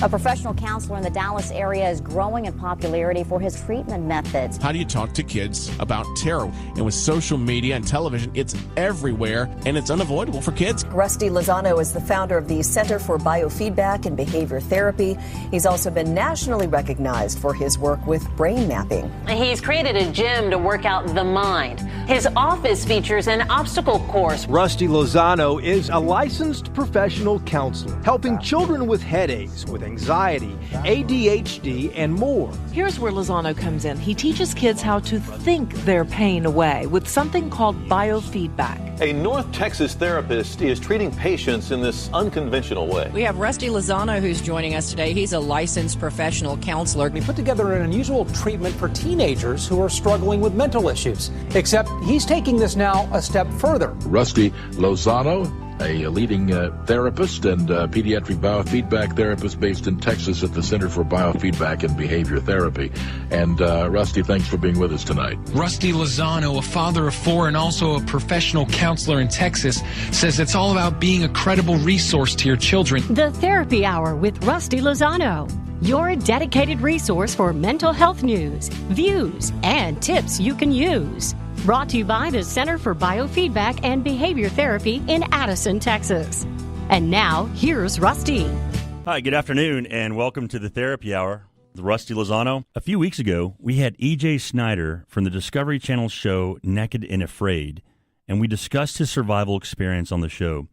A professional counselor in the Dallas area is growing in popularity for his treatment methods. How do you talk to kids about terror? And with social media and television, it's everywhere, and it's unavoidable for kids. Rusty Lozano is the founder of the Center for Biofeedback and Behavior Therapy. He's also been nationally recognized for his work with brain mapping. He's created a gym to work out the mind. His office features an obstacle course. Rusty Lozano is a licensed professional counselor, helping children with headaches, with anxiety, ADHD, and more. Here's where Lozano comes in. He teaches kids how to think their pain away with something called biofeedback. A North Texas therapist is treating patients in this unconventional way. We have Rusty Lozano who's joining us today. He's a licensed professional counselor. He put together an unusual treatment for teenagers who are struggling with mental issues, except he's taking this now a step further. Rusty Lozano, a leading therapist and pediatric biofeedback therapist based in Texas at the Center for Biofeedback and Behavior Therapy. And Rusty, thanks for being with us tonight. Rusty Lozano, a father of 4 and also a professional counselor in Texas, says it's all about being a credible resource to your children. The Therapy Hour with Rusty Lozano, your dedicated resource for mental health news, views, and tips you can use. Brought to you by the Center for Biofeedback and Behavior Therapy in Addison, Texas. And now, here's Rusty. Hi, good afternoon, and welcome to the Therapy Hour with Rusty Lozano. A few weeks ago, we had E.J. Snyder from the Discovery Channel show Naked and Afraid, and we discussed his survival experience on the show.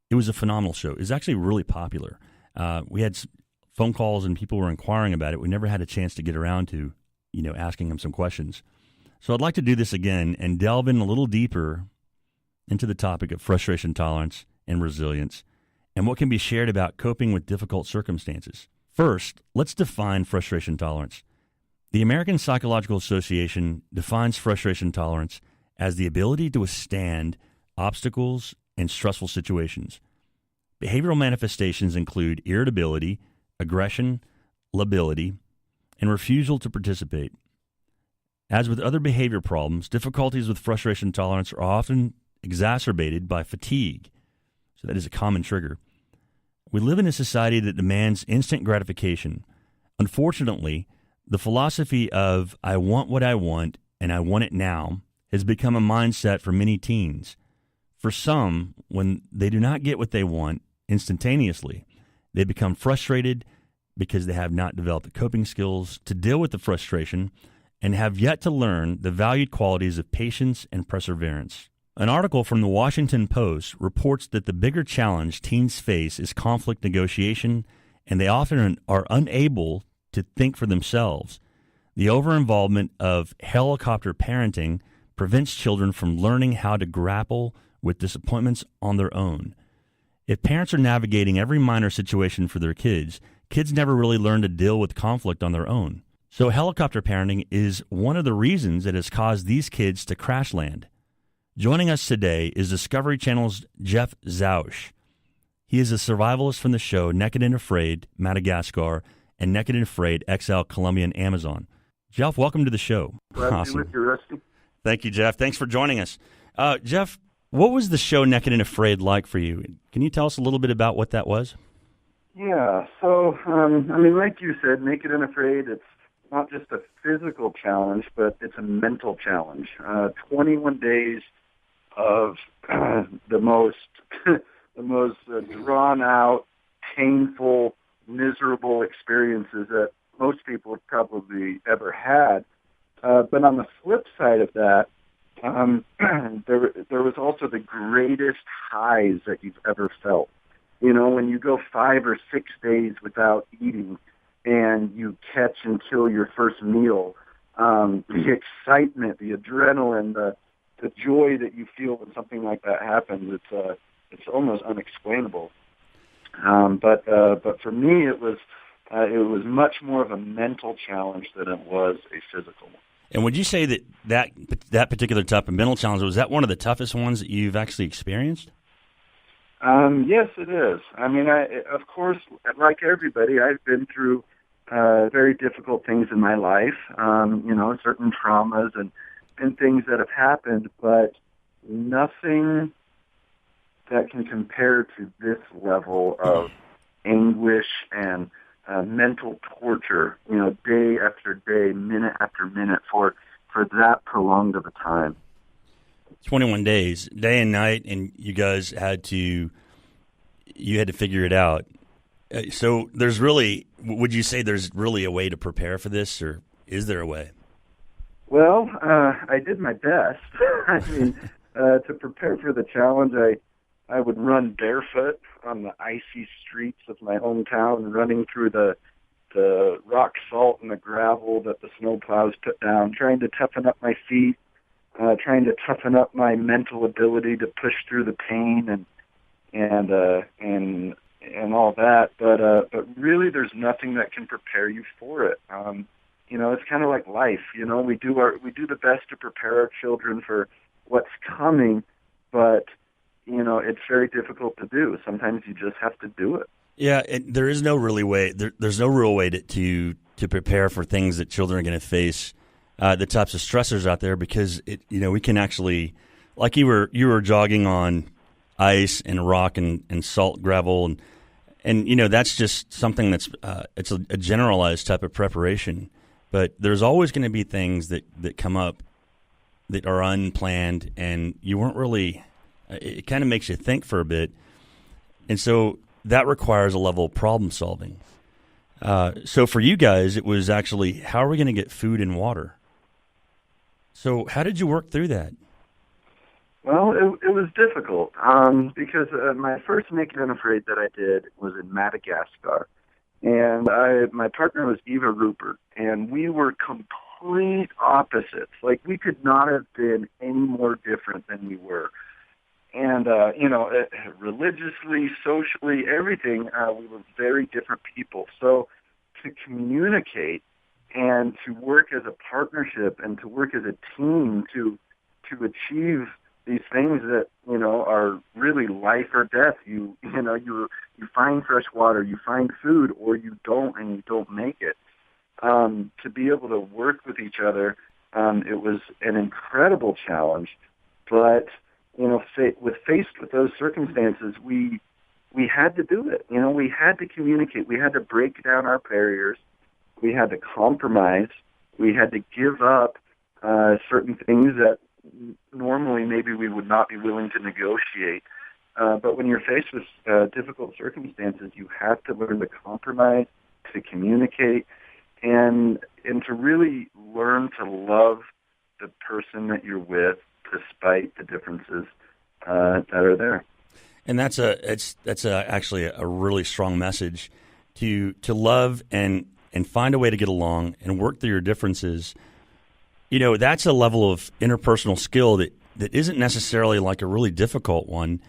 It was a phenomenal show. It was actually really popular. We had phone calls and people were inquiring about it. We never had a chance to get around to, asking him some questions. So I'd like to do this again and delve in a little deeper into the topic of frustration tolerance and resilience and what can be shared about coping with difficult circumstances. First, let's define frustration tolerance. The American Psychological Association defines frustration tolerance as the ability to withstand obstacles and stressful situations. Behavioral manifestations include irritability, aggression, lability, and refusal to participate. As with other behavior problems, difficulties with frustration tolerance are often exacerbated by fatigue. So that is a common trigger. We live in a society that demands instant gratification. Unfortunately, the philosophy of I want what I want and I want it now has become a mindset for many teens. For some, when they do not get what they want instantaneously, they become frustrated because they have not developed the coping skills to deal with the frustration and have yet to learn the valued qualities of patience and perseverance. An article from the Washington Post reports that the bigger challenge teens face is conflict negotiation, and they often are unable to think for themselves. The over-involvement of helicopter parenting prevents children from learning how to grapple with disappointments on their own. If parents are navigating every minor situation for their kids, kids never really learn to deal with conflict on their own. So helicopter parenting is one of the reasons that has caused these kids to crash land. Joining us today is Discovery Channel's Jeff Zausch. He is a survivalist from the show Naked and Afraid, Madagascar, and Naked and Afraid, XL, Colombia, and Amazon. Jeff, welcome to the show. Glad to be with you, Rusty. Thank you, Jeff. Thanks for joining us. Jeff, what was the show Naked and Afraid like for you? Can you tell us a little bit about what that was? Yeah, so, like you said, Naked and Afraid, it's not just a physical challenge, but it's a mental challenge. 21 days of the most drawn-out, painful, miserable experiences that most people have probably ever had. But on the flip side of that, there was also the greatest highs that you've ever felt. When you go 5 or 6 days without eating, and you catch and kill your first meal, the excitement, the adrenaline, the joy that you feel when something like that happens, it's almost unexplainable. But for me, it was much more of a mental challenge than it was a physical one. And would you say that particular type of mental challenge, was that one of the toughest ones that you've actually experienced? Yes, it is. Of course, like everybody, I've been through very difficult things in my life, certain traumas and things that have happened, but nothing that can compare to this level of anguish and mental torture, day after day, minute after minute for that prolonged of a time. 21 days, day and night, and you guys had to figure it out. So there's really, would you say there's really a way to prepare for this, or is there a way? Well, I did my best. I mean, to prepare for the challenge, I would run barefoot on the icy streets of my hometown, running through the rock salt and the gravel that the snowplows put down, trying to toughen up my feet, trying to toughen up my mental ability to push through the pain and all that. But really, there's nothing that can prepare you for it. It's kind of like life. We do the best to prepare our children for what's coming, but it's very difficult to do. Sometimes you just have to do it. Yeah, there is no really way. There's no real way to prepare for things that children are going to face, the types of stressors out there, because we can actually, like you were jogging on ice and rock and salt gravel and that's just something that's it's a generalized type of preparation. But there's always going to be things that come up that are unplanned, and you weren't really. It kind of makes you think for a bit, and so that requires a level of problem solving. So for you guys, it was actually, how are we going to get food and water? So how did you work through that? Well, it was difficult because my first Naked and Afraid that I did was in Madagascar, and my partner was Eva Rupert, and we were complete opposites. Like, we could not have been any more different than we were. And, religiously, socially, everything, we were very different people. So to communicate and to work as a partnership and to work as a team to achieve these things that, are really life or death. You find fresh water, you find food, or you don't, and you don't make it. To be able to work with each other, it was an incredible challenge, but faced with those circumstances, we had to do it. We had to communicate. We had to break down our barriers. We had to compromise. We had to give up certain things that normally maybe we would not be willing to negotiate. But when you're faced with difficult circumstances, you have to learn to compromise, to communicate, and to really learn to love the person that you're with, despite the differences that are there. And that's actually a really strong message to love and find a way to get along and work through your differences. That's a level of interpersonal skill that isn't necessarily like a really difficult one.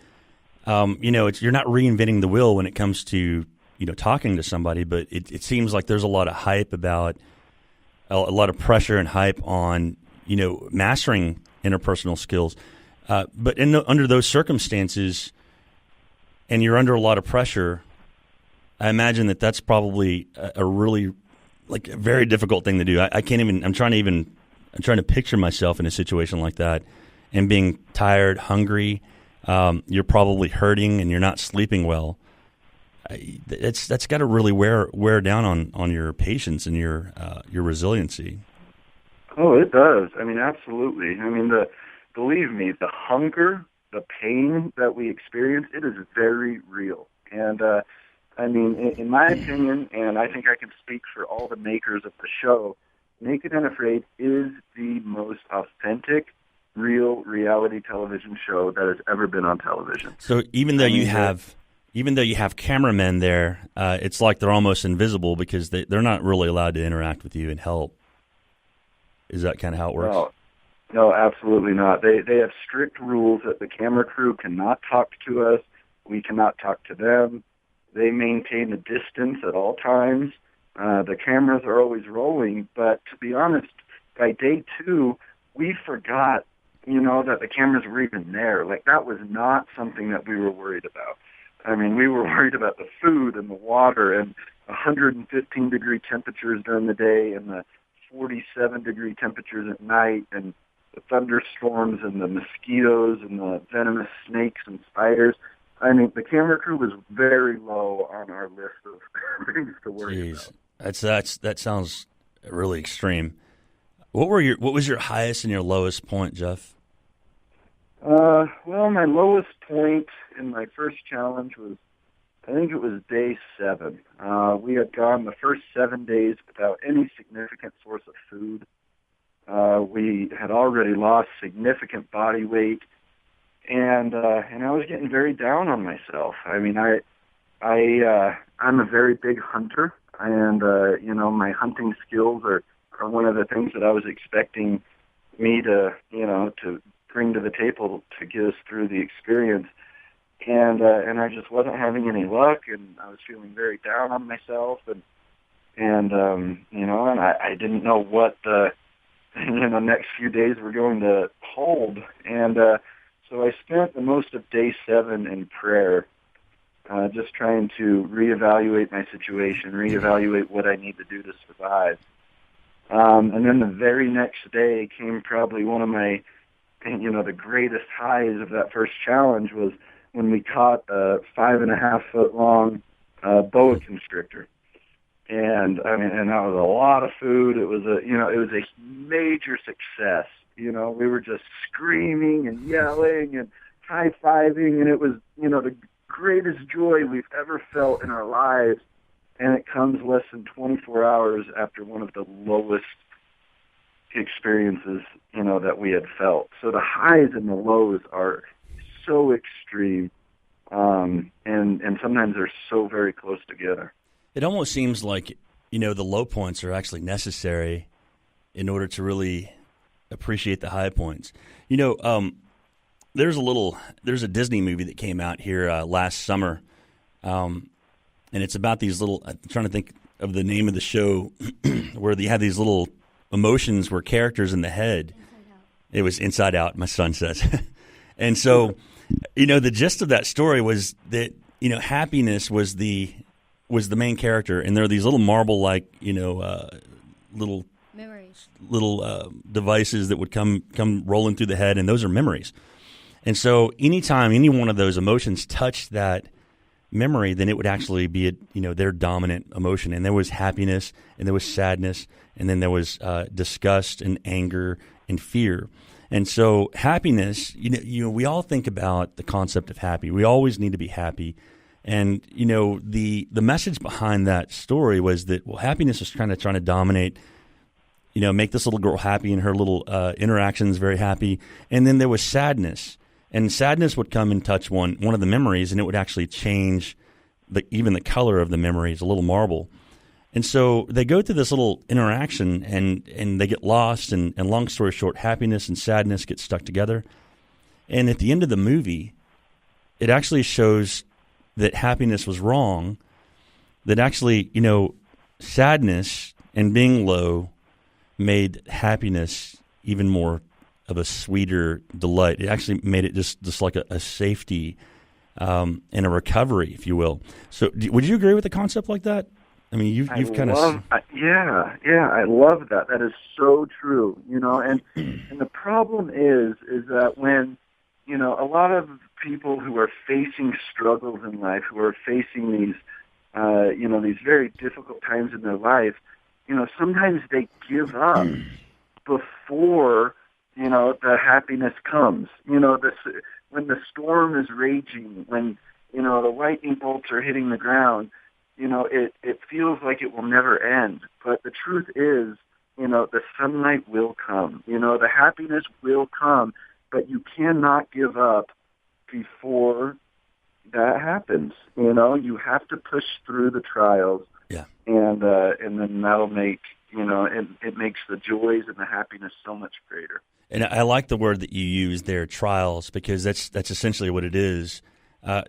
You're not reinventing the wheel when it comes to talking to somebody, but it seems like there's a lot of hype about a lot of pressure and hype on mastering interpersonal skills. But under those circumstances, and you're under a lot of pressure, I imagine that's probably a really a very difficult thing to do. I can't even. I'm trying to picture myself in a situation like that, and being tired, hungry. You're probably hurting, and you're not sleeping well. That's got to really wear down on your patience and your resiliency. Oh, it does. I mean, absolutely. I mean, believe me, the hunger, the pain that we experience, it is very real. And in my opinion, and I think I can speak for all the makers of the show, Naked and Afraid is the most authentic, real reality television show that has ever been on television. So even though you have cameramen there, it's like they're almost invisible because they're not really allowed to interact with you and help. Is that kind of how it works? No, absolutely not. They have strict rules that the camera crew cannot talk to us. We cannot talk to them. They maintain a distance at all times. The cameras are always rolling, but to be honest, by day 2, we forgot, that the cameras were even there. Like, that was not something that we were worried about. I mean, we were worried about the food and the water and 115-degree temperatures during the day and the 47-degree temperatures at night and the thunderstorms and the mosquitoes and the venomous snakes and spiders. I mean, the camera crew was very low on our list of things to worry about. That sounds really extreme. What was your highest and your lowest point, Jeff? Well, my lowest point in my first challenge was, I think it was day 7. We had gone the first 7 days without any significant source of food. We had already lost significant body weight, and I was getting very down on myself. I mean, I'm a very big hunter, and my hunting skills are one of the things that I was expecting me to bring to the table to get us through the experience. And I just wasn't having any luck, and I was feeling very down on myself, and I didn't know what the next few days were going to hold. And so I spent the most of day 7 in prayer, just trying to reevaluate my situation, reevaluate what I need to do to survive. And then the very next day came probably one of my, the greatest highs of that first challenge was when we caught a 5.5-foot long boa constrictor. And I mean, and that was a lot of food. It was a major success. We were just screaming and yelling and high-fiving, and it was, the greatest joy we've ever felt in our lives. And it comes less than 24 hours after one of the lowest experiences, that we had felt. So the highs and the lows are so extreme, and sometimes they're so very close together. It almost seems like, the low points are actually necessary in order to really appreciate the high points. There's a Disney movie that came out here last summer, and it's about these little, I'm trying to think of the name of the show, where they had these little emotions were characters in the head. It was Inside Out, my son says. And so, the gist of that story was that, happiness was the main character, and there are these little marble-like, little memories, little devices that would come rolling through the head, and those are memories. And so, anytime any one of those emotions touched that memory, then it would actually be their dominant emotion. And there was happiness, and there was sadness, and then there was disgust and anger and fear. And so happiness, we all think about the concept of happy. We always need to be happy. And, the message behind that story was that, happiness is trying to dominate, make this little girl happy and her little interactions very happy. And then there was sadness. And sadness would come and touch one of the memories, and it would actually change even the color of the memories, a little marble. And so they go through this little interaction, and they get lost, and long story short, happiness and sadness get stuck together. And at the end of the movie, it actually shows that happiness was wrong, that actually, sadness and being low made happiness even more of a sweeter delight. It actually made it just like a safety and a recovery, if you will. So would you agree with a concept like that? I mean, you've kind of... Yeah, I love that. That is so true, and the problem is that when, a lot of people who are facing struggles in life, who are facing these, these very difficult times in their life, sometimes they give up before, the happiness comes. When the storm is raging, when, the lightning bolts are hitting the ground, it feels like it will never end. But the truth is, the sunlight will come. The happiness will come, but you cannot give up before that happens. You have to push through the trials. Yeah. And then that'll make, it makes the joys and the happiness so much greater. And I like the word that you use there, trials, because that's essentially what it is.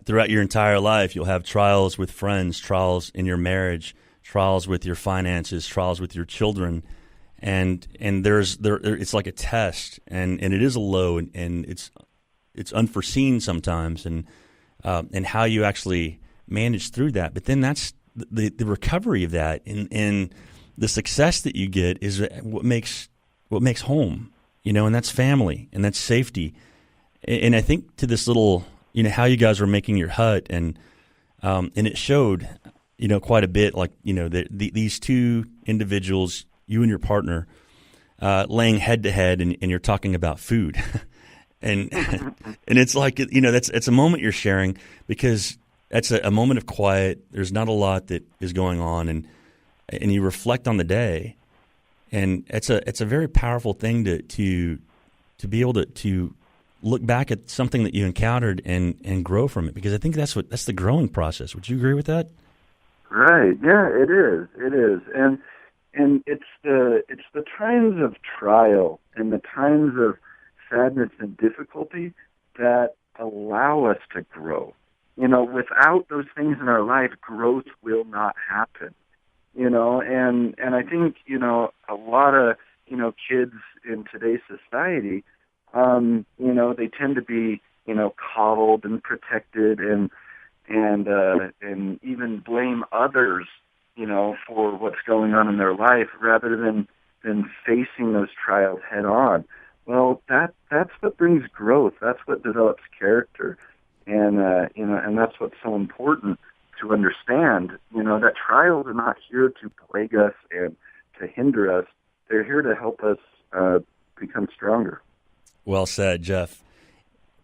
Throughout your entire life, you'll have trials with friends, trials in your marriage, trials with your finances, trials with your children, and it's like a test, and it is a low, and it's unforeseen sometimes, and how you actually manage through that. But then that's the recovery of that, and the success that you get is what makes home, and that's family, and that's safety. And I think to this little how you guys were making your hut, and it showed, quite a bit, like, these two individuals, you and your partner, laying head to head, and you're talking about food. And it's like, it's a moment you're sharing, because that's a moment of quiet. There's not a lot that is going on, and you reflect on the day, and it's a very powerful thing to be able to look back at something that you encountered and grow from it, because I think that's the growing process. Would you agree with that? Right. Yeah, it is. It is. And it's the times of trial and the times of sadness and difficulty that allow us to grow. Without those things in our life, growth will not happen. And I think, a lot of, kids in today's society, they tend to be, coddled and protected and even blame others, for what's going on in their life rather than facing those trials head on. Well, that's what brings growth. That's what develops character. And that's what's so important to understand, that trials are not here to plague us and to hinder us. They're here to help us become stronger. Well said, Jeff.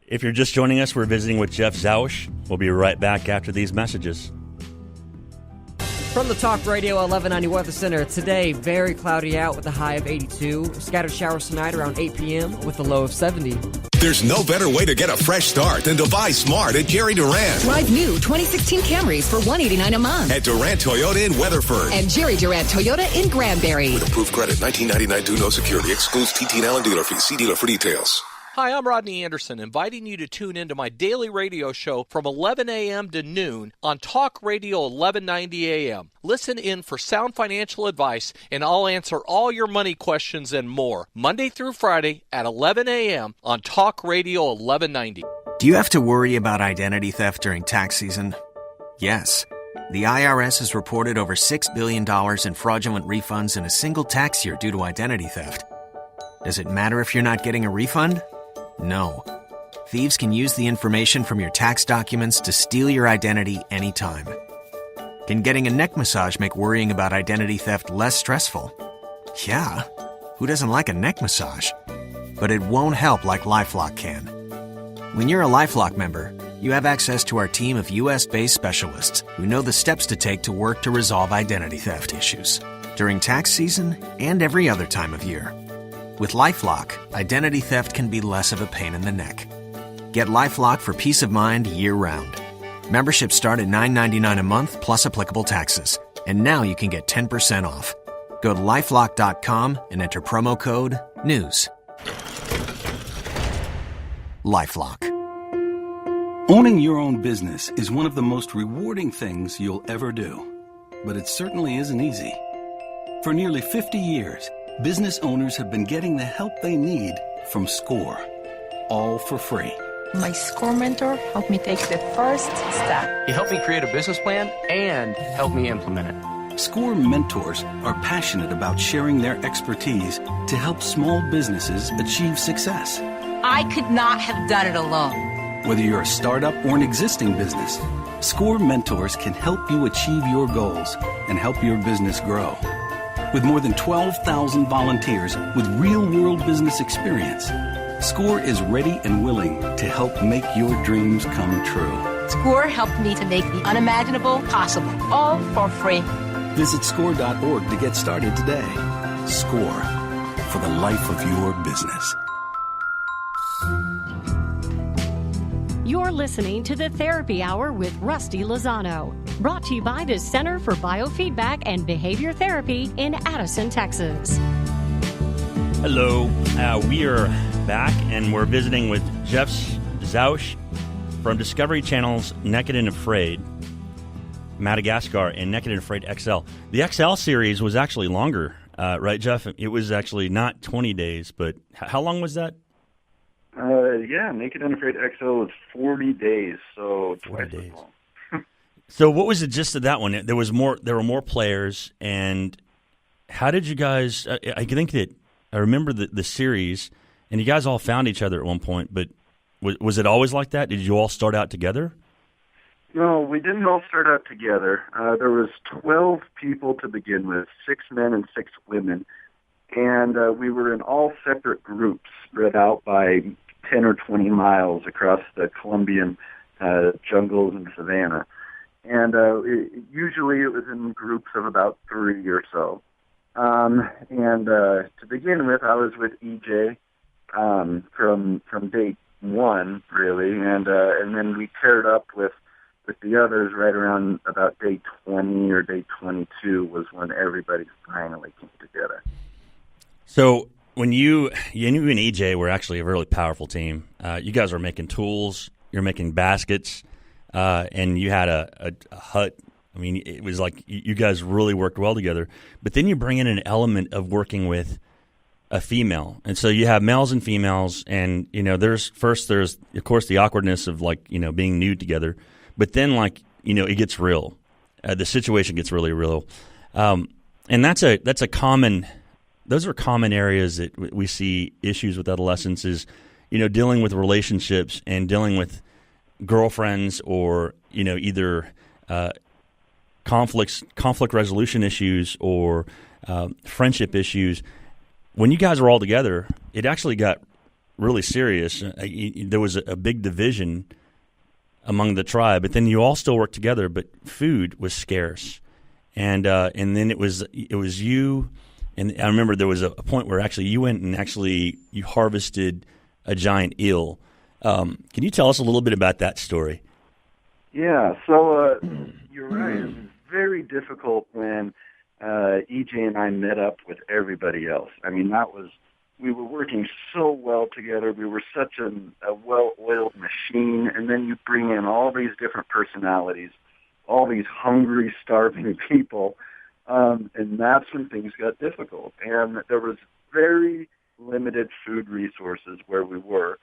If you're just joining us, we're visiting with Jeff Zausch. We'll be right back after these messages. From the Talk Radio 1190 Weather Center, today very cloudy out with a high of 82. Scattered showers tonight around 8 p.m. with a low of 70. There's no better way to get a fresh start than to buy smart at Jerry Durant. Drive new 2016 Camrys for $189 a month. At Durant Toyota in Weatherford. And Jerry Durant Toyota in Granbury. With approved credit, $19.99 due, no security. Excludes TT&L and dealer fees. See dealer for details. Hi, I'm Rodney Anderson, inviting you to tune into my daily radio show from 11 a.m. to noon on Talk Radio 1190 a.m. Listen in for sound financial advice, and I'll answer all your money questions and more, Monday through Friday at 11 a.m. on Talk Radio 1190. Do you have to worry about identity theft during tax season? Yes. The IRS has reported over $6 billion in fraudulent refunds in a single tax year due to identity theft. Does it matter if you're not getting a refund? No. Thieves can use the information from your tax documents to steal your identity anytime. Can getting a neck massage make worrying about identity theft less stressful? Yeah. Who doesn't like a neck massage? But it won't help like LifeLock can. When you're a LifeLock member, you have access to our team of U.S.-based specialists who know the steps to take to work to resolve identity theft issues during tax season and every other time of year. With LifeLock, identity theft can be less of a pain in the neck. Get LifeLock for peace of mind year-round. Memberships start at $9.99 a month plus applicable taxes. And now you can get 10% off. Go to LifeLock.com and enter promo code NEWS. LifeLock. Owning your own business is one of the most rewarding things you'll ever do. But it certainly isn't easy. For nearly 50 years, business owners have been getting the help they need from SCORE, all for free. My SCORE mentor helped me take the first step. He helped me create a business plan and helped me implement it. SCORE mentors are passionate about sharing their expertise to help small businesses achieve success. I could not have done it alone. Whether you're a startup or an existing business, SCORE mentors can help you achieve your goals and help your business grow. With more than 12,000 volunteers with real-world business experience, SCORE is ready and willing to help make your dreams come true. SCORE helped me to make the unimaginable possible, all for free. Visit SCORE.org to get started today. SCORE, for the life of your business. You're listening to the Therapy Hour with Rusty Lozano, brought to you by the Center for Biofeedback and Behavior Therapy in Addison, Texas. Hello, we are back, and we're visiting with Jeff Zausch from Discovery Channel's Naked and Afraid, Madagascar, and Naked and Afraid XL. The XL series was actually longer, right, Jeff? It was actually not 20 days, but how long was that? Naked and Afraid XL was 40 days, so twice as long. So what was the gist of that one? There were more players, and how did you guys, I think that, I remember the series, and you guys all found each other at one point, but Was it always like that? Did you all start out together? No, we didn't all start out together. There was 12 people to begin with, 6 men and 6 women. And we were in all separate groups spread out by 10 or 20 miles across the Colombian jungles and savanna. And usually it was in groups of about 3 or so. To begin with, I was with EJ from day 1, really, and then we paired up with the others right around about day 20 or day 22 was when everybody finally came together. So when you and EJ were actually a really powerful team. You guys were making tools, you're making baskets, and you had a hut. I mean, it was like you guys really worked well together. But then you bring in an element of working with a female, and so you have males and females, and there's of course the awkwardness of being nude together, but then it gets real. The situation gets really real, and that's a common. Those are common areas that we see issues with adolescents is, dealing with relationships and dealing with girlfriends or, either conflict resolution issues or friendship issues. When you guys were all together, it actually got really serious. There was a big division among the tribe, but then you all still worked together, but food was scarce. And then it was you. And I remember there was a point where actually you went and you harvested a giant eel. Can you tell us a little bit about that story? Yeah, so you're right. It was very difficult when EJ and I met up with everybody else. I mean, we were working so well together. We were such a well-oiled machine. And then you bring in all these different personalities, all these hungry, starving people. And that's when things got difficult. And there was very limited food resources where we were.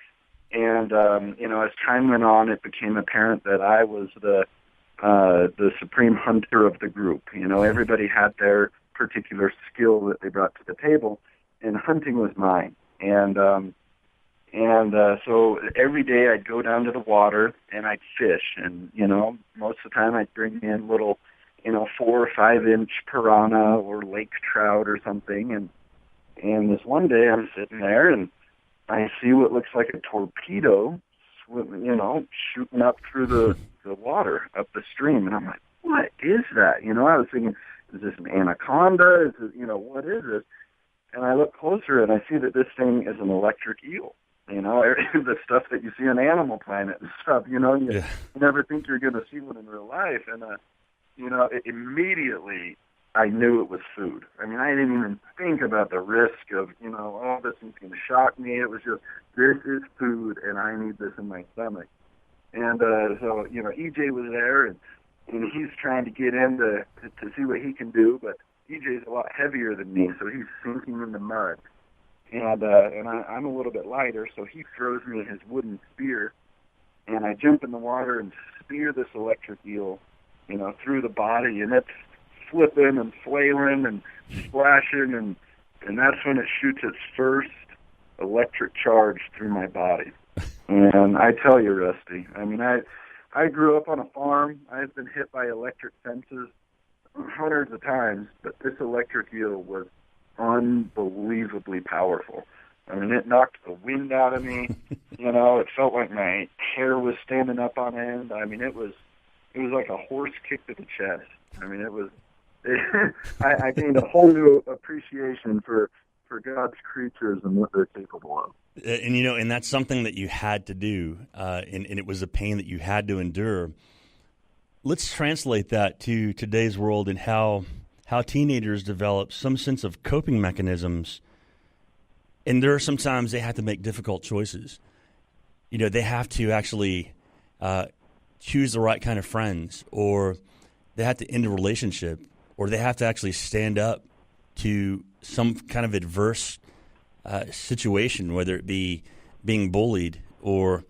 And, as time went on, it became apparent that I was the supreme hunter of the group. Everybody had their particular skill that they brought to the table, and hunting was mine. And so every day I'd go down to the water and I'd fish. And, most of the time I'd bring in little 4 or 5 inch piranha or lake trout or something. And this one day I'm sitting there and I see what looks like a torpedo, shooting up through the water, up the stream. And I'm like, what is that? I was thinking, is this an anaconda? Is it, what is this? And I look closer and I see that this thing is an electric eel. The stuff that you see on Animal Planet and stuff, you never think you're going to see one in real life. And, immediately I knew it was food. I mean, I didn't even think about the risk of, this is going to shock me. It was just, this is food and I need this in my stomach. And so, EJ was there and he's trying to get in to see what he can do, but EJ's a lot heavier than me, so he's sinking in the mud. And I'm a little bit lighter, so he throws me his wooden spear, and I jump in the water and spear this electric eel through the body, and it's flipping and flailing and splashing, and that's when it shoots its first electric charge through my body. And I tell you, Rusty, I mean, I grew up on a farm. I've been hit by electric fences hundreds of times, but this electric eel was unbelievably powerful. I mean, it knocked the wind out of me. It felt like my hair was standing up on end. I mean, it was like a horse kick to the chest. I mean, I gained a whole new appreciation for God's creatures and what they're capable of. And that's something that you had to do, and it was a pain that you had to endure. Let's translate that to today's world and how teenagers develop some sense of coping mechanisms. And there are sometimes they have to make difficult choices. They have to actually choose the right kind of friends, or they have to end a relationship, or they have to actually stand up to some kind of adverse situation, whether it be being bullied or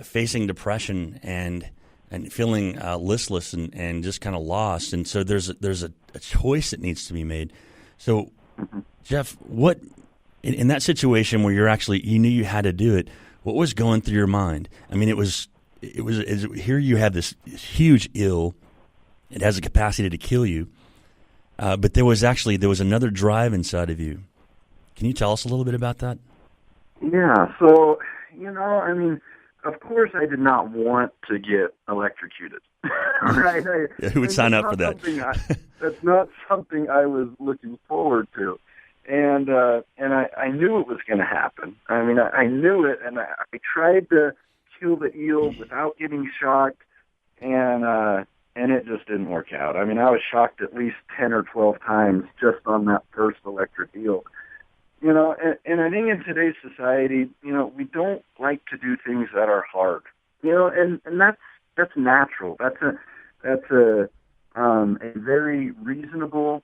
facing depression and feeling listless and just kind of lost. And so there's a choice that needs to be made. So, Jeff, what in that situation where you knew you had to do it, What was going through your mind? I mean, it was here you have this huge ill. It has a capacity to kill you. But there was another drive inside of you. Can you tell us a little bit about that? Yeah. So, I mean, of course I did not want to get electrocuted. Right? Who would sign up for that? That's not something I was looking forward to. And I knew it was going to happen. I mean, I knew it, and I tried to kill the eel without getting shocked, and it just didn't work out. I mean, I was shocked at least 10 or 12 times just on that first electric eel. And I think in today's society, we don't like to do things that are hard. And that's natural. That's a very reasonable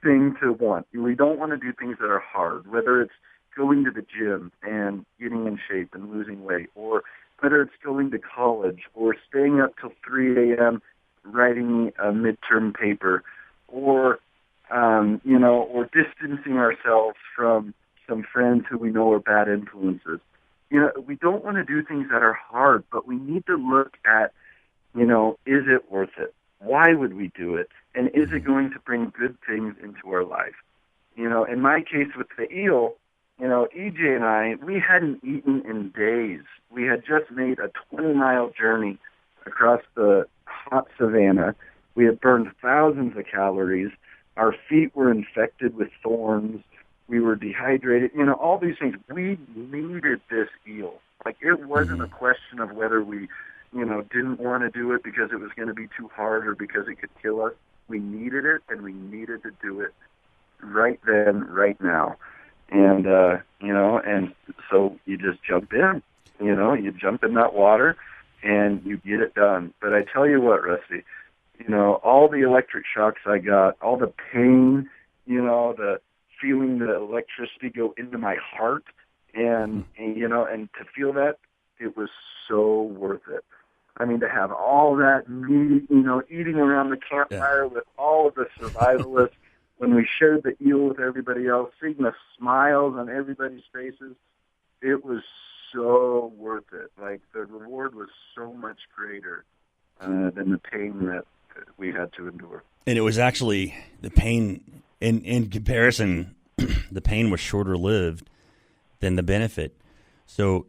thing to want. We don't want to do things that are hard, whether it's going to the gym and getting in shape and losing weight, or whether it's going to college or staying up till 3 a.m. writing a midterm paper, or or distancing ourselves from some friends who we know are bad influences. We don't want to do things that are hard, but we need to look at, is it worth it? Why would we do it? And is it going to bring good things into our life? In my case with the eel, EJ and I, we hadn't eaten in days. We had just made a 20-mile journey across the hot savanna. We had burned thousands of calories. Our feet were infected with thorns. We were dehydrated. All these things. We needed this eel. Like, it wasn't a question of whether we, didn't want to do it because it was going to be too hard or because it could kill us. We needed it, and we needed to do it right then, right now. And, and so you just jump in. You jump in that water, and you get it done. But I tell you what, Rusty, all the electric shocks I got, all the pain, the feeling the electricity go into my heart, and to feel that, it was so worth it. I mean, to have all that meat, eating around the campfire with all of the survivalists, when we shared the eel with everybody else, seeing the smiles on everybody's faces, it was so worth it. Like, the reward was so much greater than the pain that we had to endure. And it was actually the pain, in comparison, the pain was shorter lived than the benefit. So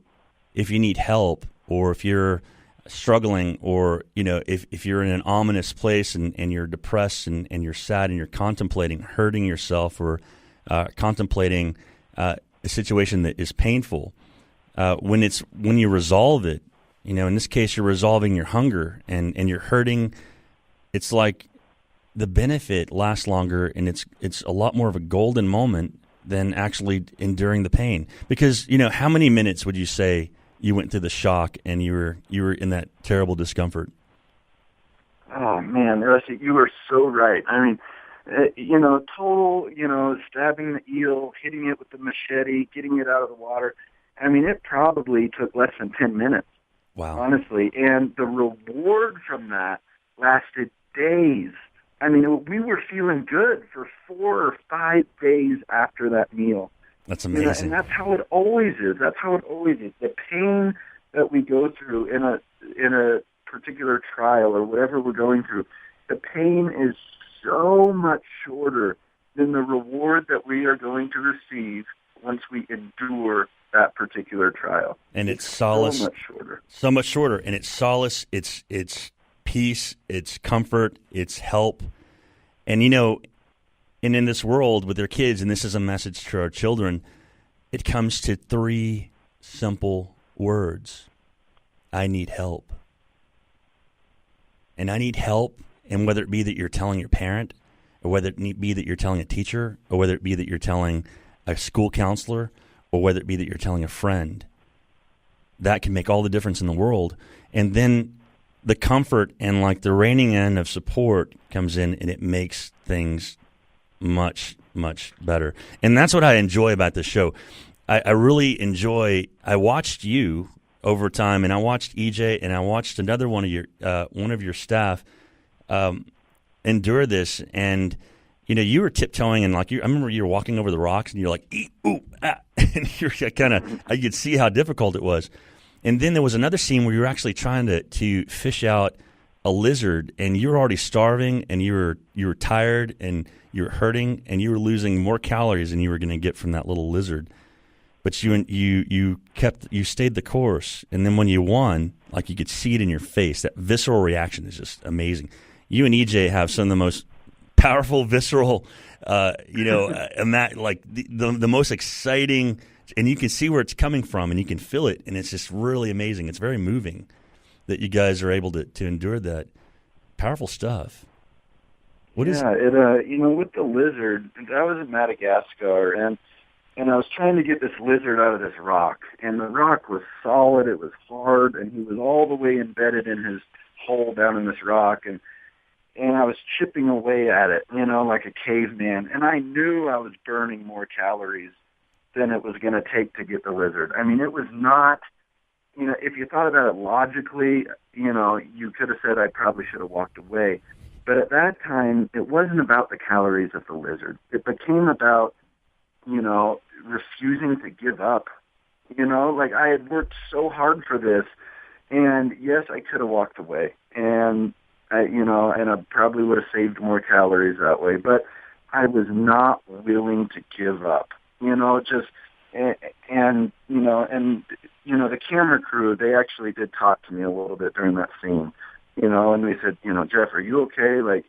if you need help, or if you're struggling, or if you're in an ominous place and you're depressed and you're sad and you're contemplating hurting yourself, or contemplating a situation that is painful, when you resolve it, in this case you're resolving your hunger and you're hurting, it's like the benefit lasts longer, and it's a lot more of a golden moment than actually enduring the pain. Because how many minutes would you say you went through the shock and you were in that terrible discomfort? Oh man, Rusty, you were so right. I mean, total, stabbing the eel, hitting it with the machete, getting it out of the water. I mean, it probably took less than 10 minutes. Wow. Honestly, and the reward from that lasted days. I mean, we were feeling good for 4 or 5 days after that meal. That's amazing. And that's how it always is. That's how it always is. The pain that we go through in a particular trial or whatever we're going through, the pain is so much shorter than the reward that we are going to receive once we endure that particular trial. And it's solace. So much shorter. So much shorter. And it's solace. It's peace. It's comfort. It's help. And and in this world with their kids, and this is a message to our children, it comes to 3 simple words. I need help. And I need help, and whether it be that you're telling your parent, or whether it be that you're telling a teacher, or whether it be that you're telling a school counselor, or whether it be that you're telling a friend, that can make all the difference in the world. And then the comfort and like the reining in of support comes in, and it makes things much, much better. And that's what I enjoy about this show. I really enjoy, I watched you over time, and I watched EJ, and I watched one of your staff endure this, and you were tiptoeing and I remember you were walking over the rocks and you're like, ooh, ah, and you're kind of, I could see how difficult it was. And then there was another scene where you were actually trying to fish out a lizard, and you were already starving, and you were tired, and you were hurting, and you were losing more calories than you were going to get from that little lizard. But you stayed the course, and then when you won, like you could see it in your face. That visceral reaction is just amazing. You and EJ have some of the most powerful, visceral, like the most exciting, and you can see where it's coming from, and you can feel it, and it's just really amazing. It's very moving that you guys are able to endure that powerful stuff. With the lizard, I was in Madagascar, and I was trying to get this lizard out of this rock, and the rock was solid, it was hard, and he was all the way embedded in his hole down in this rock, and I was chipping away at it, like a caveman, and I knew I was burning more calories than it was going to take to get the lizard. I mean, it was not, if you thought about it logically, you could have said I probably should have walked away. But at that time, it wasn't about the calories of the lizard. It became about, refusing to give up. Like I had worked so hard for this, and yes, I could have walked away, and I probably would have saved more calories that way, but I was not willing to give up. The camera crew, they actually did talk to me a little bit during that scene, and they said, Jeff, are you okay? Like,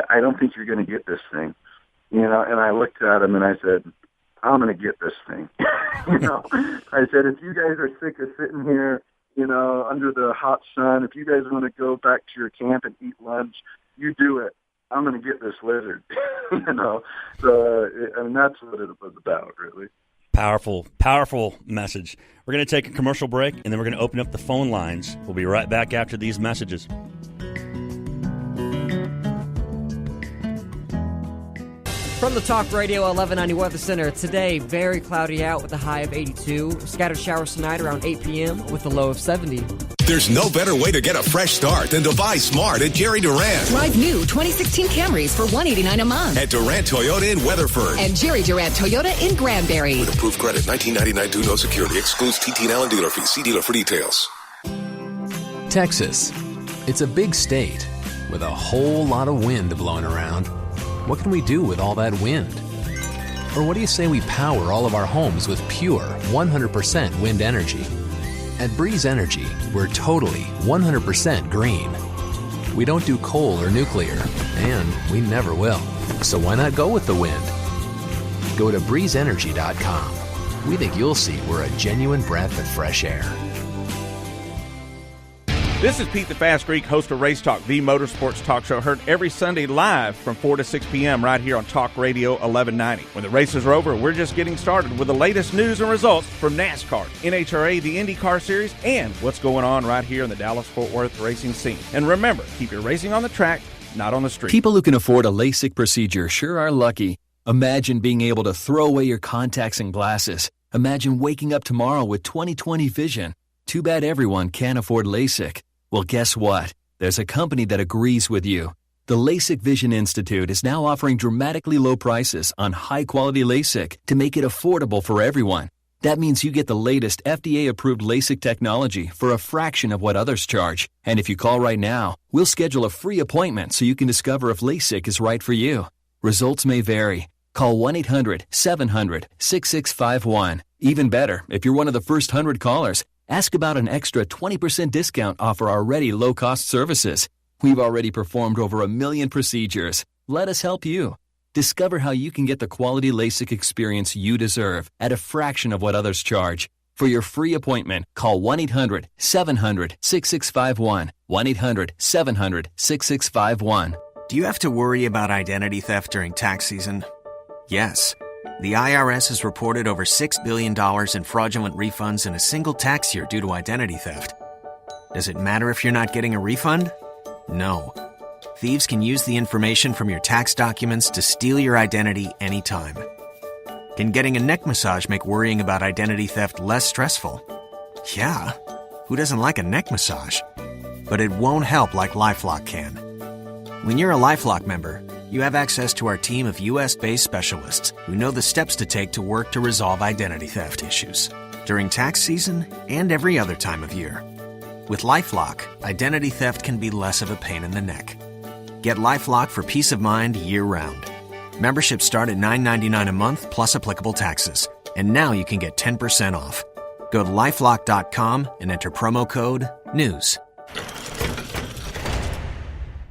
I don't think you're going to get this thing, and I looked at him and I said, I'm going to get this thing. I said, if you guys are sick of sitting here, under the hot sun, if you guys want to go back to your camp and eat lunch, you do it. I'm going to get this lizard, So, that's what it was about, really. Powerful, powerful message. We're going to take a commercial break, and then we're going to open up the phone lines. We'll be right back after these messages. From the Talk Radio 1190 Weather Center, today very cloudy out with a high of 82. Scattered showers tonight around 8 p.m. with a low of 70. There's no better way to get a fresh start than to buy smart at Jerry Durant. Drive new 2016 Camrys for $189 a month. At Durant Toyota in Weatherford. And Jerry Durant Toyota in Granbury. With approved credit, $19.99 due, no security. Excludes TT and Allen dealer fee. See dealer for details. Texas. It's a big state with a whole lot of wind blowing around. What can we do with all that wind? Or what do you say we power all of our homes with pure, 100% wind energy? At Breeze Energy, we're totally 100% green. We don't do coal or nuclear, and we never will. So why not go with the wind? Go to breezeenergy.com. We think you'll see we're a genuine breath of fresh air. This is Pete the Fast Greek, host of Race Talk, the motorsports talk show, heard every Sunday live from 4 to 6 p.m. right here on Talk Radio 1190. When the races are over, we're just getting started with the latest news and results from NASCAR, NHRA, the IndyCar Series, and what's going on right here in the Dallas-Fort Worth racing scene. And remember, keep your racing on the track, not on the street. People who can afford a LASIK procedure sure are lucky. Imagine being able to throw away your contacts and glasses. Imagine waking up tomorrow with 20/20 vision. Too bad everyone can't afford LASIK. Well, guess what? There's a company that agrees with you. The LASIK Vision Institute is now offering dramatically low prices on high-quality LASIK to make it affordable for everyone. That means you get the latest FDA-approved LASIK technology for a fraction of what others charge. And if you call right now, we'll schedule a free appointment so you can discover if LASIK is right for you. Results may vary. Call 1-800-700-6651. Even better, if you're one of the first 100 callers, ask about an extra 20% discount off our already low-cost services. We've already performed over 1 million procedures. Let us help you. Discover how you can get the quality LASIK experience you deserve at a fraction of what others charge. For your free appointment, call 1-800-700-6651. 1-800-700-6651. Do you have to worry about identity theft during tax season? Yes. The IRS has reported over $6 billion in fraudulent refunds in a single tax year due to identity theft. Does it matter if you're not getting a refund? No. Thieves can use the information from your tax documents to steal your identity anytime. Can getting a neck massage make worrying about identity theft less stressful? Yeah. Who doesn't like a neck massage? But it won't help like LifeLock can. When you're a LifeLock member, You have access to our team of U.S.-based specialists who know the steps to take to work to resolve identity theft issues during tax season and every other time of year. With LifeLock, identity theft can be less of a pain in the neck. Get LifeLock for peace of mind year-round. Membership start at $9.99 a month plus applicable taxes. And now you can get 10% off. Go to LifeLock.com and enter promo code NEWS.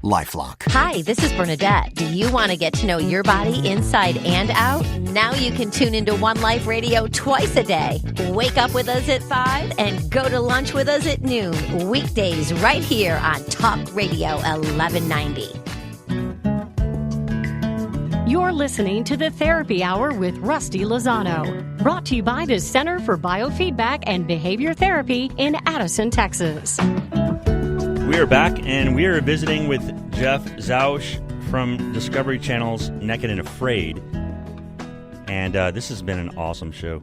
LifeLock. Hi, this is Bernadette. Do you want to get to know your body inside and out? Now you can tune into One Life Radio twice a day. Wake up with us at 5 and go to lunch with us at noon. Weekdays right here on Talk Radio 1190. You're listening to the Therapy Hour with Rusty Lozano. Brought to you by the Center for Biofeedback and Behavior Therapy in Addison, Texas. We are back, and we are visiting with Jeff Zausch from Discovery Channel's Naked and Afraid. And this has been an awesome show.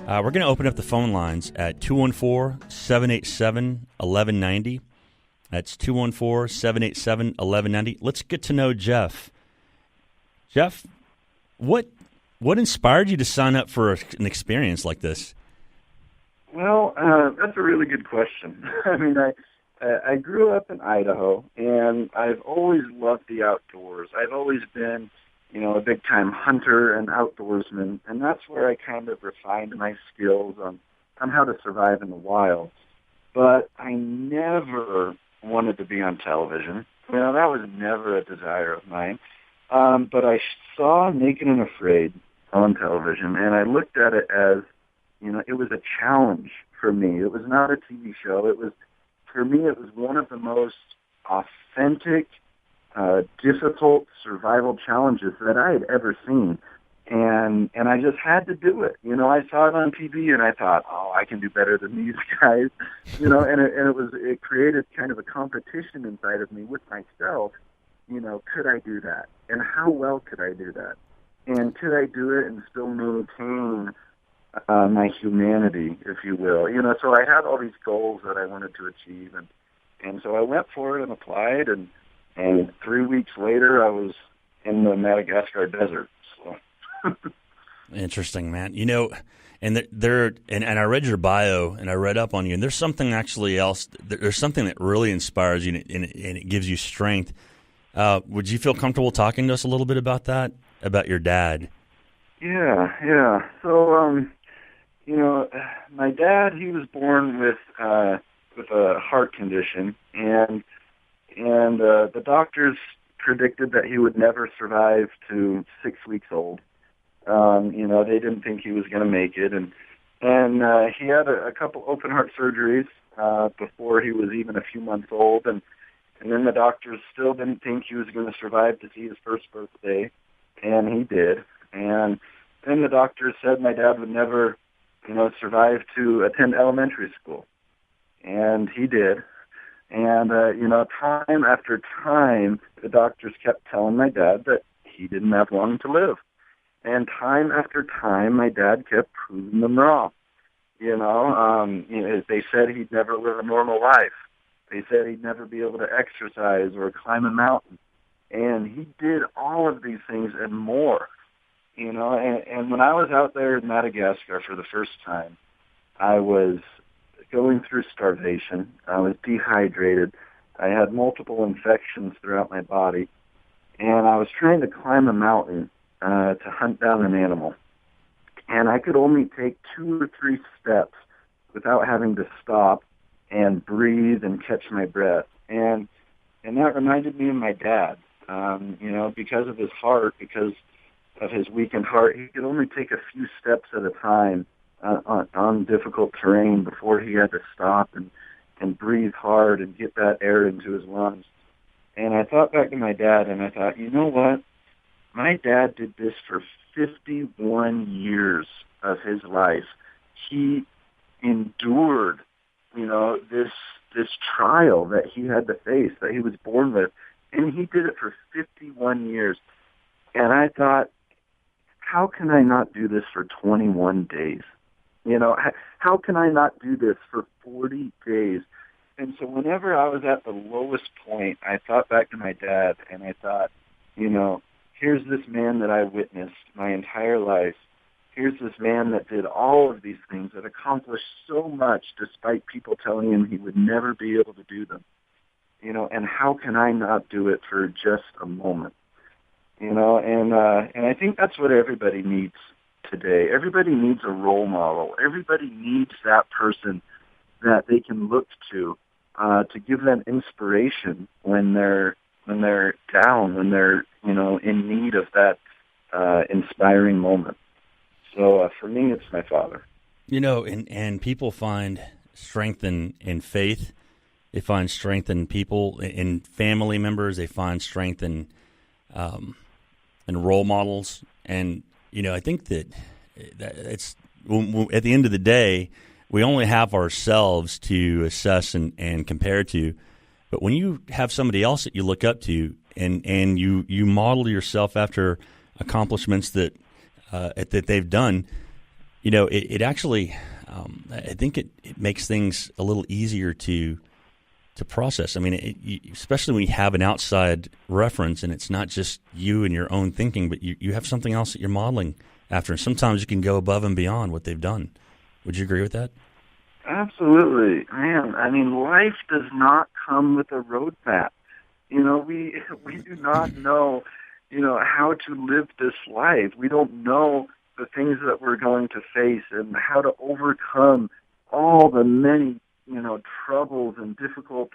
We're going to open up the phone lines at 214-787-1190. That's 214-787-1190. Let's get to know Jeff. Jeff, what inspired you to sign up for an experience like this? Well, that's a really good question. I mean, I grew up in Idaho, and I've always loved the outdoors. I've always been, a big-time hunter and outdoorsman, and that's where I kind of refined my skills on how to survive in the wild. But I never wanted to be on television. That was never a desire of mine. But I saw Naked and Afraid on television, and I looked at it as, it was a challenge for me. It was not a TV show. For me, it was one of the most authentic, difficult survival challenges that I had ever seen. And I just had to do it. I saw it on TV, and I thought, I can do better than these guys. And it created kind of a competition inside of me with myself. Could I do that? And how well could I do that? And could I do it and still maintain my humanity, if you will? So I had all these goals that I wanted to achieve, and so I went for it and applied, and 3 weeks later I was in the Madagascar desert. So. Interesting, man. And I read your bio, and I read up on you, and there's something actually else. There's something that really inspires you, and it gives you strength. Would you feel comfortable talking to us a little bit about that, about your dad? Yeah. So, my dad, he was born with a heart condition, and the doctors predicted that he would never survive to 6 weeks old. They didn't think he was going to make it, and he had a couple open heart surgeries before he was even a few months old, and then the doctors still didn't think he was going to survive to see his first birthday, and he did. And then the doctors said my dad would never, survive to attend elementary school, and he did. And time after time, the doctors kept telling my dad that he didn't have long to live. And time after time, my dad kept proving them wrong. They said he'd never live a normal life. They said he'd never be able to exercise or climb a mountain. And he did all of these things and more. And when I was out there in Madagascar for the first time, I was going through starvation. I was dehydrated. I had multiple infections throughout my body. And I was trying to climb a mountain to hunt down an animal. And I could only take 2 or 3 steps without having to stop and breathe and catch my breath. And that reminded me of my dad. Because of his heart, because of his weakened heart, he could only take a few steps at a time on difficult terrain before he had to stop and breathe hard and get that air into his lungs. And I thought back to my dad, and I thought, you know what? My dad did this for 51 years of his life. He endured, this trial that he had to face, that he was born with, and he did it for 51 years. And I thought, how can I not do this for 21 days? How can I not do this for 40 days? And so whenever I was at the lowest point, I thought back to my dad, and I thought, here's this man that I witnessed my entire life. Here's this man that did all of these things, that accomplished so much despite people telling him he would never be able to do them. And how can I not do it for just a moment? And I think that's what everybody needs today. Everybody needs a role model. Everybody needs that person that they can look to give them inspiration when they're down, when they're in need of that inspiring moment. So for me, it's my father. And people find strength in faith. They find strength in people, in family members. They find strength in role models. And I think that it's at the end of the day, we only have ourselves to assess and compare to. But when you have somebody else that you look up to, and you model yourself after accomplishments that they've done, it actually, I think it makes things a little easier to process. I mean, especially when you have an outside reference and it's not just you and your own thinking, but you have something else that you're modeling after. And sometimes you can go above and beyond what they've done. Would you agree with that? Absolutely, man. I mean, life does not come with a roadmap. We do not know, how to live this life. We don't know the things that we're going to face and how to overcome all the many, troubles and difficult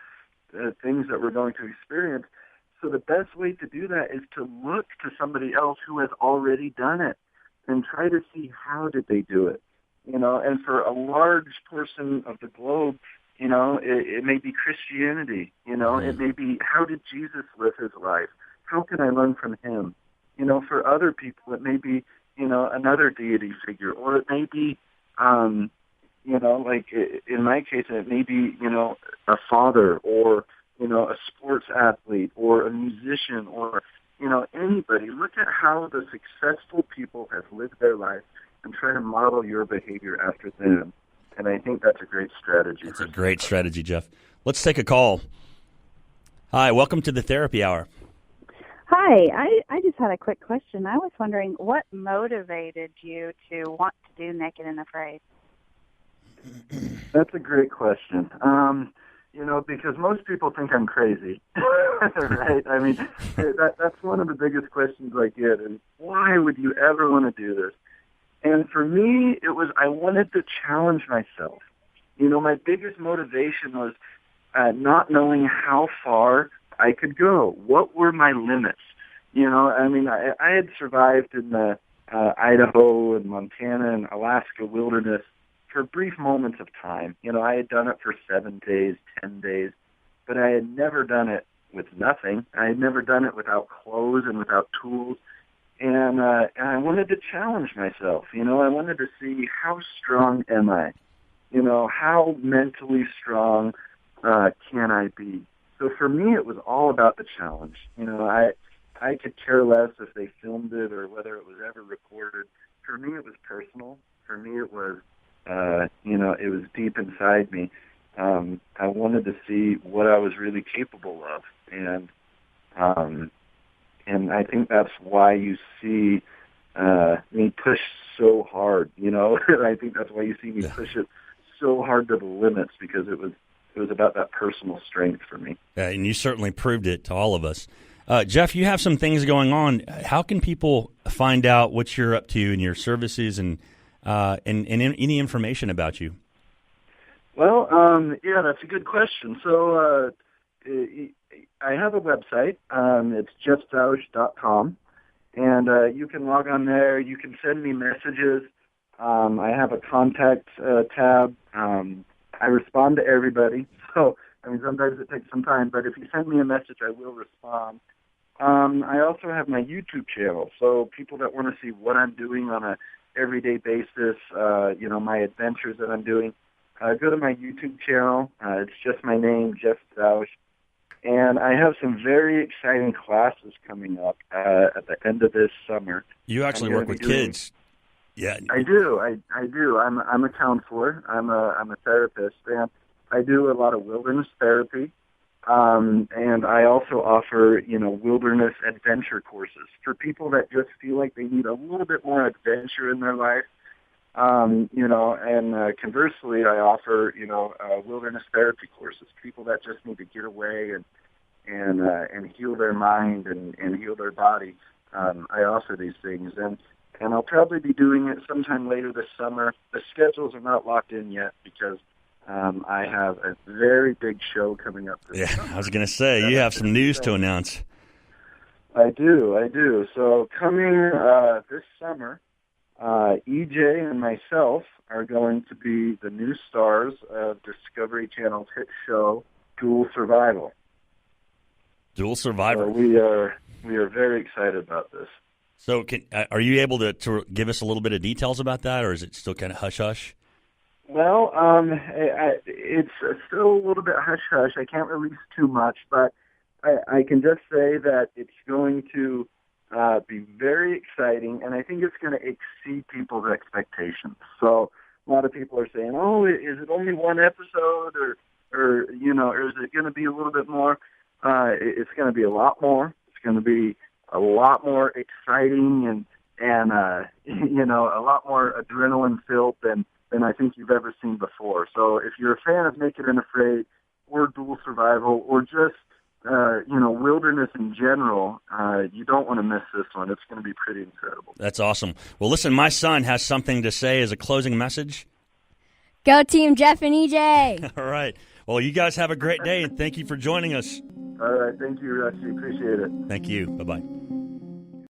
things that we're going to experience. So the best way to do that is to look to somebody else who has already done it and try to see how did they do it. And for a large portion of the globe, it may be Christianity, it may be how did Jesus live his life? How can I learn from him? For other people, it may be, another deity figure, or it may be, like in my case, it may be, a father or, a sports athlete or a musician or, anybody. Look at how the successful people have lived their life and try to model your behavior after them. And I think that's a great strategy. It's a great strategy, Jeff. Let's take a call. Hi, welcome to the Therapy Hour. Hi, I just had a quick question. I was wondering what motivated you to want to do Naked and Afraid? That's a great question. Because most people think I'm crazy, right? I mean, that's one of the biggest questions I get is, why would you ever want to do this? And for me, it was I wanted to challenge myself. My biggest motivation was not knowing how far I could go. What were my limits? I had survived in the Idaho and Montana and Alaska wilderness for brief moments of time. I had done it for 7 days, 10 days, but I had never done it with nothing. I had never done it without clothes and without tools. And I wanted to challenge myself. I wanted to see how strong am I? How mentally strong can I be? So for me, it was all about the challenge. I could care less if they filmed it or whether it was ever recorded. For me, it was personal. For me, it was, it was deep inside me. I wanted to see what I was really capable of. And I think that's why you see me push so hard, I think that's why you see me push it so hard to the limits, because it was about that personal strength for me. And you certainly proved it to all of us. Jeff, you have some things going on. How can people find out what you're up to in your services and any information about you? Well, that's a good question. So I have a website. It's justzausch.com, and you can log on there. You can send me messages. I have a contact tab. I respond to everybody. So, sometimes it takes some time, but if you send me a message, I will respond. I also have my YouTube channel, so people that want to see what I'm doing on a everyday basis, my adventures that I'm doing, go to my YouTube channel. It's just my name, Jeff Zausch. And I have some very exciting classes coming up at the end of this summer. You actually work with kids. Yeah, I do. I do. I'm a counselor. I'm a therapist, and I do a lot of wilderness therapy. And I also offer, wilderness adventure courses for people that just feel like they need a little bit more adventure in their life. And conversely, I offer, wilderness therapy courses, people that just need to get away and heal their mind and heal their body. I offer these things, and I'll probably be doing it sometime later this summer. The schedules are not locked in yet because I have a very big show coming up this summer. I was going to say, you have some news to announce. I do. So coming this summer, EJ and myself are going to be the new stars of Discovery Channel's hit show, Dual Survival. Dual Survivor. So we are very excited about this. So are you able to give us a little bit of details about that, or is it still kind of hush-hush? Well, it's still a little bit hush-hush. I can't release too much, but I can just say that it's going to be very exciting, and I think it's going to exceed people's expectations. So a lot of people are saying, "Oh, is it only one episode, or is it going to be a little bit more?" It's going to be a lot more. It's going to be a lot more exciting and a lot more adrenaline filled than I think you've ever seen before. So if you're a fan of Naked and Afraid or Dual Survival or just wilderness in general, you don't want to miss this one. It's going to be pretty incredible. That's awesome. Well, listen, my son has something to say as a closing message. Go Team Jeff and EJ. All right. Well, you guys have a great day, and thank you for joining us. All right. Thank you, Rusty. Appreciate it. Thank you. Bye-bye.